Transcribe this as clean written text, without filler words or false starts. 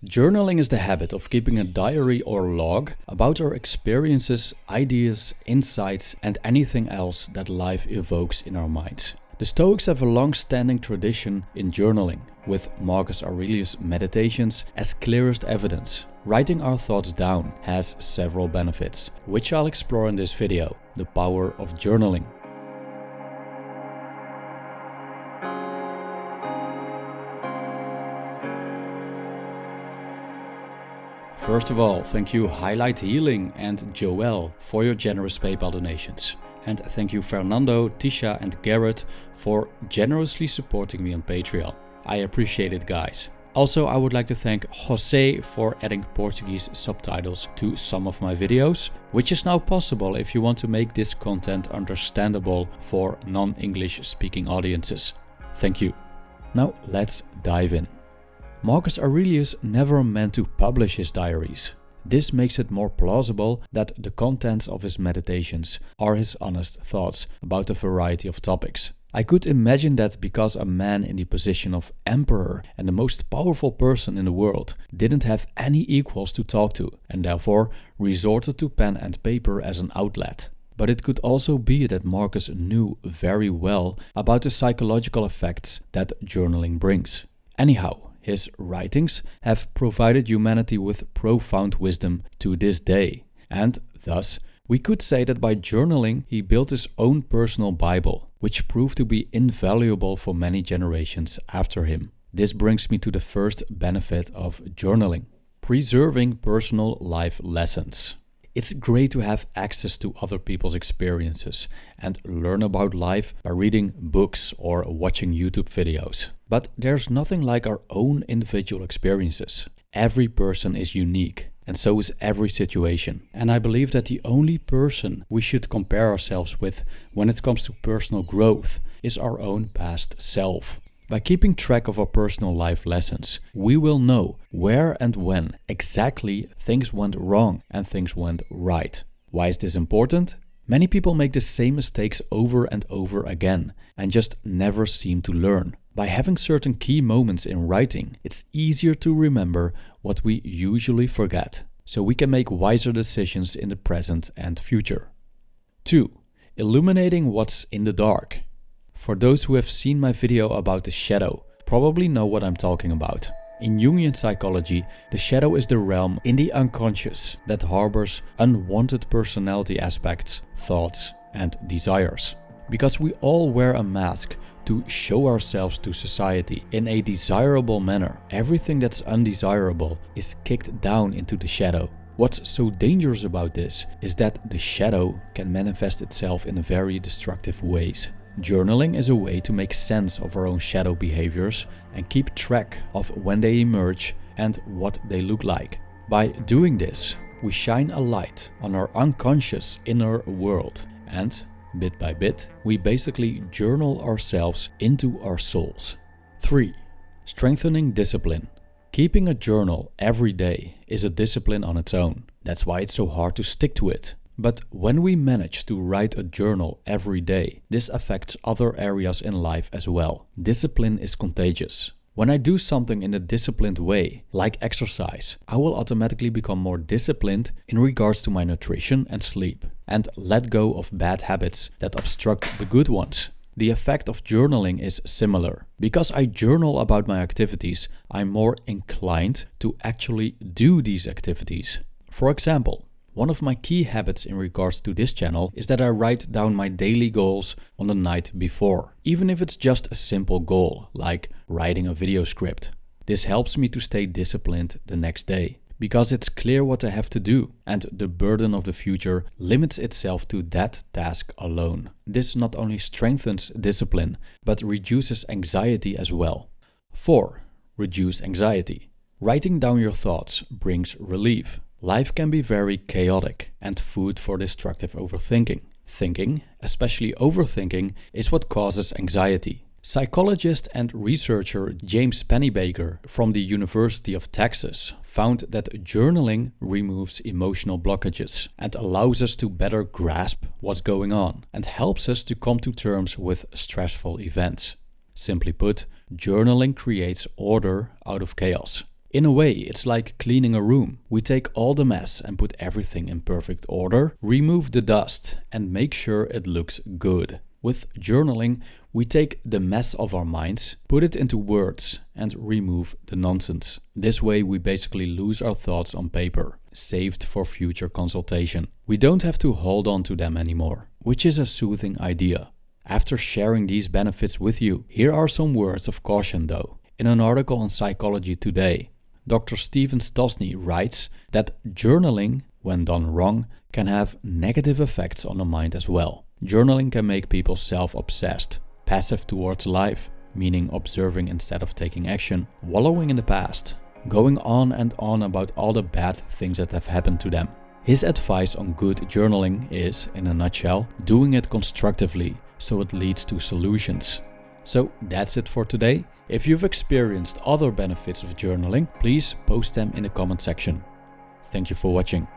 Journaling is the habit of keeping a diary or log about our experiences, ideas, insights, and anything else that life evokes in our minds. The Stoics have a long-standing tradition in journaling, with Marcus Aurelius Meditations as clearest evidence. Writing our thoughts down has several benefits, which I'll explore in this video: the power of journaling. First of all, thank you Highlight Healing and Joel for your generous PayPal donations. And thank you Fernando, Tisha and Garrett for generously supporting me on Patreon. I appreciate it, guys. Also, I would like to thank Jose for adding Portuguese subtitles to some of my videos, which is now possible if you want to make this content understandable for non-English speaking audiences. Thank you. Now let's dive in. Marcus Aurelius never meant to publish his diaries. This makes it more plausible that the contents of his meditations are his honest thoughts about a variety of topics. I could imagine that because a man in the position of emperor and the most powerful person in the world didn't have any equals to talk to, and therefore resorted to pen and paper as an outlet. But it could also be that Marcus knew very well about the psychological effects that journaling brings. Anyhow, his writings have provided humanity with profound wisdom to this day, and thus we could say that by journaling he built his own personal Bible, which proved to be invaluable for many generations after him. This brings me to the first benefit of journaling: preserving personal life lessons. It's great to have access to other people's experiences and learn about life by reading books or watching YouTube videos. But there's nothing like our own individual experiences. Every person is unique, and so is every situation. And I believe that the only person we should compare ourselves with when it comes to personal growth is our own past self. By keeping track of our personal life lessons, we will know where and when exactly things went wrong and things went right. Why is this important? Many people make the same mistakes over and over again and just never seem to learn. By having certain key moments in writing, it's easier to remember what we usually forget, so we can make wiser decisions in the present and future. 2. Illuminating what's in the dark. For those who have seen my video about the shadow, probably know what I'm talking about. In Jungian psychology, the shadow is the realm in the unconscious that harbors unwanted personality aspects, thoughts, and desires. Because we all wear a mask to show ourselves to society in a desirable manner, everything that's undesirable is kicked down into the shadow. What's so dangerous about this is that the shadow can manifest itself in very destructive ways. Journaling is a way to make sense of our own shadow behaviors and keep track of when they emerge and what they look like. By doing this, we shine a light on our unconscious inner world, and bit by bit, we basically journal ourselves into our souls. 3. Strengthening discipline. Keeping a journal every day is a discipline on its own. That's why it's so hard to stick to it. But when we manage to write a journal every day, this affects other areas in life as well. Discipline is contagious. When I do something in a disciplined way, like exercise, I will automatically become more disciplined in regards to my nutrition and sleep, and let go of bad habits that obstruct the good ones. The effect of journaling is similar. Because I journal about my activities, I'm more inclined to actually do these activities. For example, one of my key habits in regards to this channel is that I write down my daily goals on the night before, even if it's just a simple goal, like writing a video script. This helps me to stay disciplined the next day, because it's clear what I have to do, and the burden of the future limits itself to that task alone. This not only strengthens discipline, but reduces anxiety as well. 4. Reduce anxiety. Writing down your thoughts brings relief. Life can be very chaotic and food for destructive overthinking. Thinking, especially overthinking, is what causes anxiety. Psychologist and researcher James Pennebaker from the University of Texas found that journaling removes emotional blockages and allows us to better grasp what's going on and helps us to come to terms with stressful events. Simply put, journaling creates order out of chaos. In a way, it's like cleaning a room. We take all the mess and put everything in perfect order, remove the dust, and make sure it looks good. With journaling, we take the mess of our minds, put it into words, and remove the nonsense. This way we basically lose our thoughts on paper, saved for future consultation. We don't have to hold on to them anymore, which is a soothing idea. After sharing these benefits with you, here are some words of caution though. In an article on Psychology Today, Dr. Stephen Stosny writes that journaling, when done wrong, can have negative effects on the mind as well. Journaling can make people self-obsessed, passive towards life, meaning observing instead of taking action, wallowing in the past, going on and on about all the bad things that have happened to them. His advice on good journaling is, in a nutshell, doing it constructively so it leads to solutions. So that's it for today. If you've experienced other benefits of journaling, please post them in the comment section. Thank you for watching.